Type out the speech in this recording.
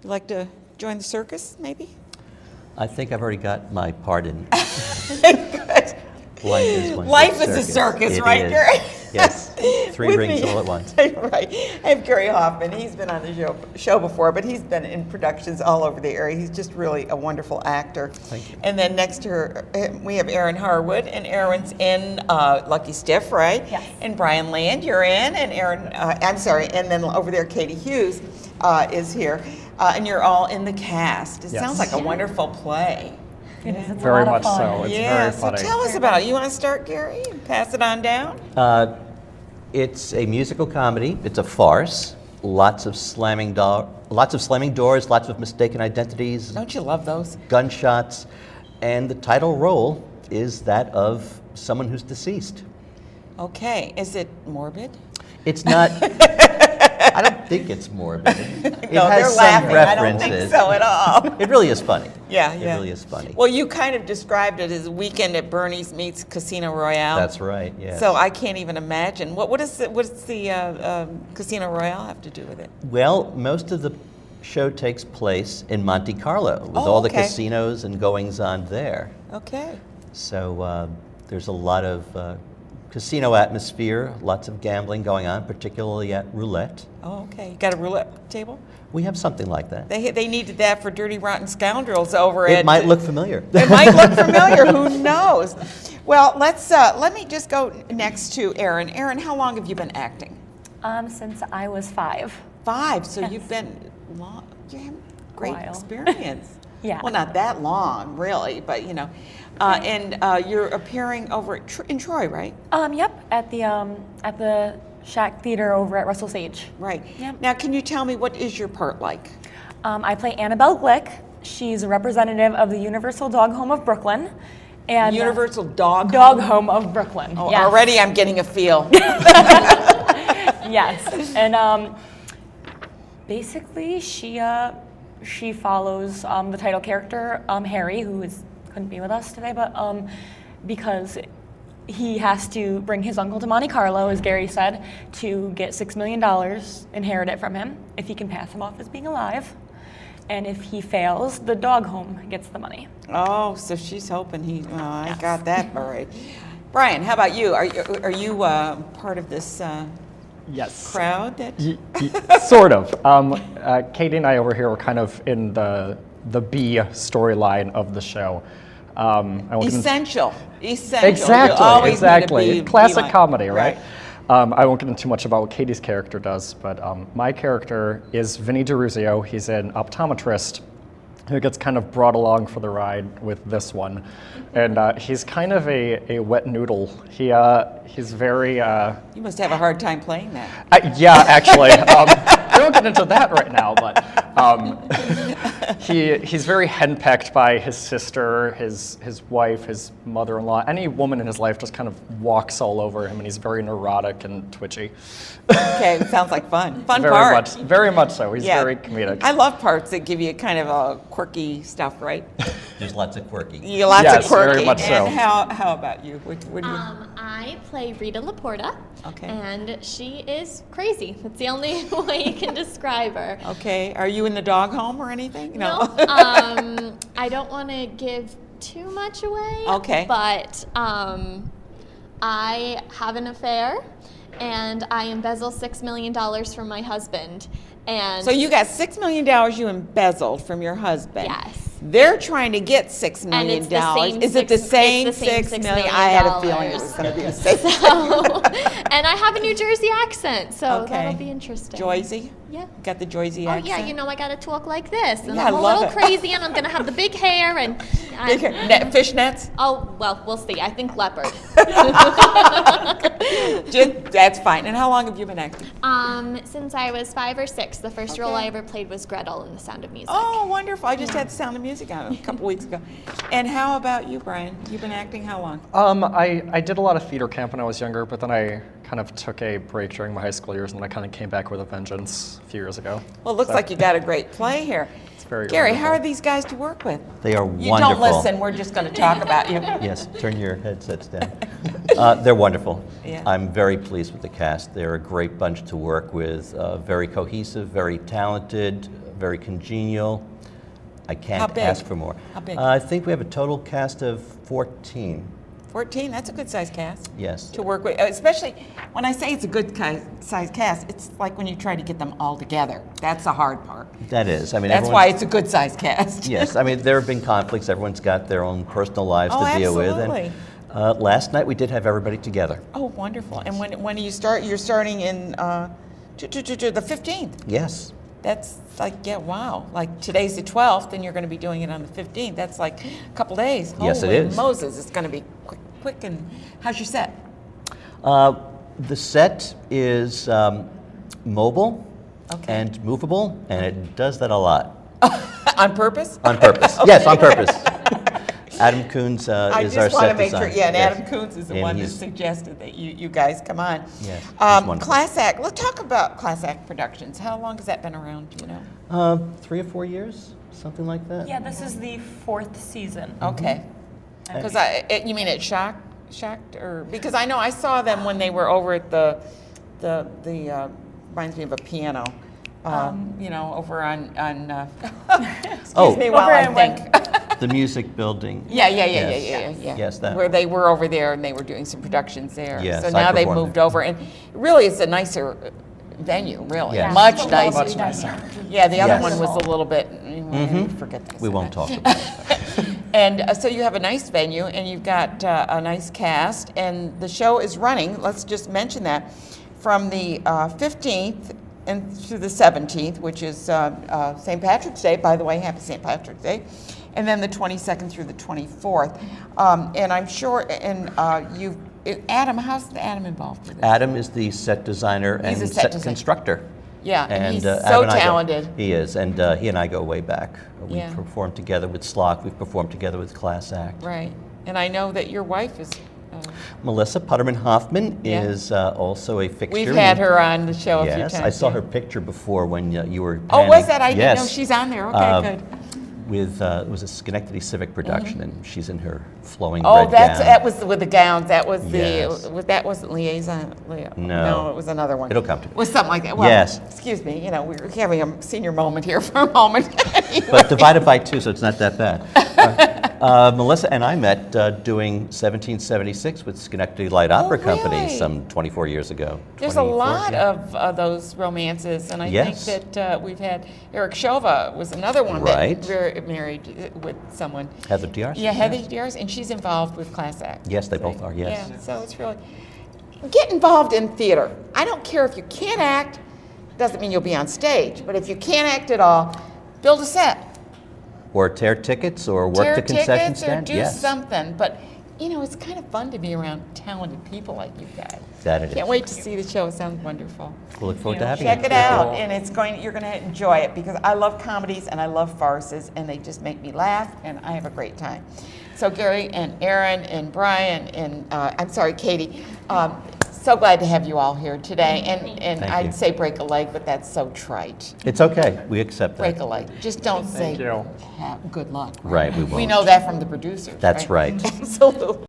You like to join the circus, maybe? I think I've already got my part in. Good. Life is a circus, It right, is. Gary? Yes, three With rings me. all at once. Right. I have Gary Hoffmann. He's been on the show before, but he's been in productions all over the area. He's just really a wonderful actor. Thank you. And then next to her, we have Erin Harwood, and Erin's in Lucky Stiff, right? Yes. And Brian Land, you're in, and Erin, I'm sorry, and then over there, Katie Hughes is here, and you're all in the cast. It Yes. sounds like a wonderful play. It is. It's Very a lot much of fun. so. It's Yeah, very so funny. tell us about it. You want to start, Gary, and pass it on down? It's a musical comedy. It's a farce. Lots of slamming doors, lots of mistaken identities, Don't you love those? gunshots, and the title role is that of someone who's deceased. Okay. Is it morbid? It's not. I don't think it's morbid. It No, has they're some laughing. I references. don't think so at all. It really is funny. Yeah, It yeah. really is funny. Well, you kind of described it as Weekend at Bernie's meets Casino Royale. That's right. Yes. So I can't even imagine. What does the Casino Royale have to do with it? Well, most of the show takes place in Monte Carlo with Oh, all the okay. casinos and goings on there. Okay. So there's a lot of casino atmosphere, lots of gambling going on, particularly at roulette. Oh, okay. You got a roulette table? We have something like that. They needed that for Dirty Rotten Scoundrels over at. It might look familiar. It might look familiar. Who knows? Well, let me just go next to Erin. Erin, how long have you been acting? Since I was 5. 5. So Yes. you've been long. You have great While. experience. Yeah. Well, not that long, really, but you know. And you're appearing over in Troy, right? Yep, at the Schacht Theater over at Russell Sage. Right. Yep. Now, can you tell me what is your part like? I play Annabelle Glick. She's a representative of the Universal Dog Home of Brooklyn. And Universal Dog Dog Home of Brooklyn. Oh, yes. already I'm getting a feel. Yes, and basically she follows the title character Harry, who couldn't be with us today, but because he has to bring his uncle to Monte Carlo, as Gary said, to get $6 million inherited from him if he can pass him off as being alive. And if he fails, the dog home gets the money. Oh, so she's hoping he. Oh, I Yes. got that all right. Brian, how about you? Are you part of this Yes. crowd? That Sort of. Katie and I over here were kind of in the B storyline of the show. I won't get into- essential. Essential. You Exactly, always exactly. need to be Classic like- comedy, right? I won't get into too much about what Katie's character does, but my character is Vinny DeRuzio. He's an optometrist who gets kind of brought along for the ride with this one. And he's kind of a wet noodle. He's very... You must have a hard time playing that. yeah, actually. We won't get into that right now, but he's very henpecked by his sister, his wife, his mother-in-law. Any woman in his life just kind of walks all over him, and he's very neurotic and twitchy. Okay, sounds like fun. Fun Very part. very much so. He's very comedic. I love parts that give you kind of quirky stuff, right? There's lots of quirky. You lots Yes, of quirky. very much so. And how about you? What do you? I play Rita Laporta. Okay. And she is crazy. That's the only way you can describe her. Okay. Are you in the dog home or anything? No. I don't want to give too much away. Okay. But I have an affair, and I embezzle $6 million from my husband. And So you got $6 million you embezzled from your husband. Yes. They're trying to get $6 million. it's the same Is it the six- same it's the same $6 $6 million? million I had a feeling it was going to be the same. So, and I have a New Jersey accent, so Okay. that'll be interesting. Joyzy? Yeah. Got the Joyzy Oh accent? yeah, you know I gotta talk like this, and Yeah, I'm I a love little it. crazy, and I'm gonna have the big hair, and Fishnets? oh well, we'll see. I think leopard. That's fine. And how long have you been acting? Since I was 5 or 6, the first role Okay. I ever played was Gretel in The Sound of Music. Oh, wonderful. I just had The Sound of Music on a couple weeks ago. And how about you, Brian? You've been acting how long? I did a lot of theater camp when I was younger, but then I kind of took a break during my high school years, and then I kind of came back with a vengeance a few years ago. Well, it looks like you got a great play here. It's very Gary, wonderful. how are these guys to work with? They are You wonderful. don't listen. We're just going to talk about you. Yes, turn your headsets down. They're wonderful. Yeah. I'm very pleased with the cast. They're a great bunch to work with, very cohesive, very talented, very congenial. I How can't big? ask for more. How big? I think we have a total cast of 14. 14, that's a good size cast. Yes. To work with, especially when I say it's a good size cast, it's like when you try to get them all together. That's the hard part. That is. I mean, That's why everyone's- it's a good size cast. Yes, I mean, there have been conflicts. Everyone's got their own personal lives Oh, to deal with. absolutely. And last night we did have everybody together. Oh, wonderful. And when do you start? You're starting in the 15th. Yes. That's like, yeah, wow. Like today's the 12th and you're going to be doing it on the 15th. That's like a couple days. Yes, it Holy is. Moses, it's going to be quick. And how's your set? The set is mobile Okay. and movable, and it does that a lot. On purpose? On purpose. Yes, on purpose. Adam Coons I is our just want to set make sure, designer. yeah, and Yes. Adam Coons is the And one that he's- suggested that you guys come on. Yes, he's wonderful. Class Act, let's talk about Class Act Productions. How long has that been around, do you know? 3 or 4 years, something like that. Yeah, this is the 4th season. Okay. Because you mean at Schacht, or, because I know I saw them when they were over at the reminds me of a piano, you know, over on excuse Oh. me while Over I in think. The music building. Yeah. Yes. Yes, that. Where they were over there and they were doing some productions there. Yes, So I now they've performed moved there. over, and really it's a nicer venue, really. Yes. Much It's nicer. Much nicer. Yeah, the other Yes. one was a little bit, forget that. We won't talk about that. And so you have a nice venue, and you've got a nice cast, and the show is running, let's just mention that, from the 15th and through the 17th, which is St. Patrick's Day, by the way, happy St. Patrick's Day, and then the 22nd through the 24th. And I'm sure, and Adam, how's Adam involved with this? Adam is the set designer and He's a set designer. constructor. Yeah, and he's Adam so and I go- talented. He is, and he and I go way back. We've Yeah. performed together with Slock. We've performed together with Class Act. Right, and I know that your wife is, Melissa Putterman Hoffman Yeah. is also a fixture. we've had her on the show a few Yes, times. I saw yeah. her picture before when you were. Oh, panning. was that? I didn't know Yes. she's on there. Okay, good. With it was a Schenectady Civic production, and she's in her flowing Oh, red that gown. was with the gowns. That was Yes. that wasn't liaison. No. it was another one. It'll come to me. It was something like that. Well, Yes. Excuse me. You know, we were having a senior moment here for a moment. But divided by 2, so it's not that bad. Melissa and I met doing 1776 with Schenectady Light Opera Company really? some 24 years ago. There's a 24, lot yeah. of those romances, and I Yes. think that we've had Eric Shova was another one Right. that married with someone. Heather Diarse? Yeah, Heather Diarse, and she's involved with Class Act. Yes, they both are, yes. Yeah, so it's really get involved in theater. I don't care if you can't act. Doesn't mean you'll be on stage, but if you can't act at all, build a set. Or tear tickets, or work Tear the concession tickets stand. or do Yes, something. But you know, it's kind of fun to be around talented people like you guys. that it Can't is. wait to see the show. It sounds wonderful. We'll look forward to having Check you. it out, and you're going to enjoy it because I love comedies and I love farces, and they just make me laugh, and I have a great time. So Gary and Erin and Brian and I'm sorry, Katie. So glad to have you all here today, and Thank I'd you. say break a leg, but that's so trite. It's okay. We accept that. Break a leg. Just don't say you. good luck. Right, we We won't. know that from the producers. That's right. Absolutely.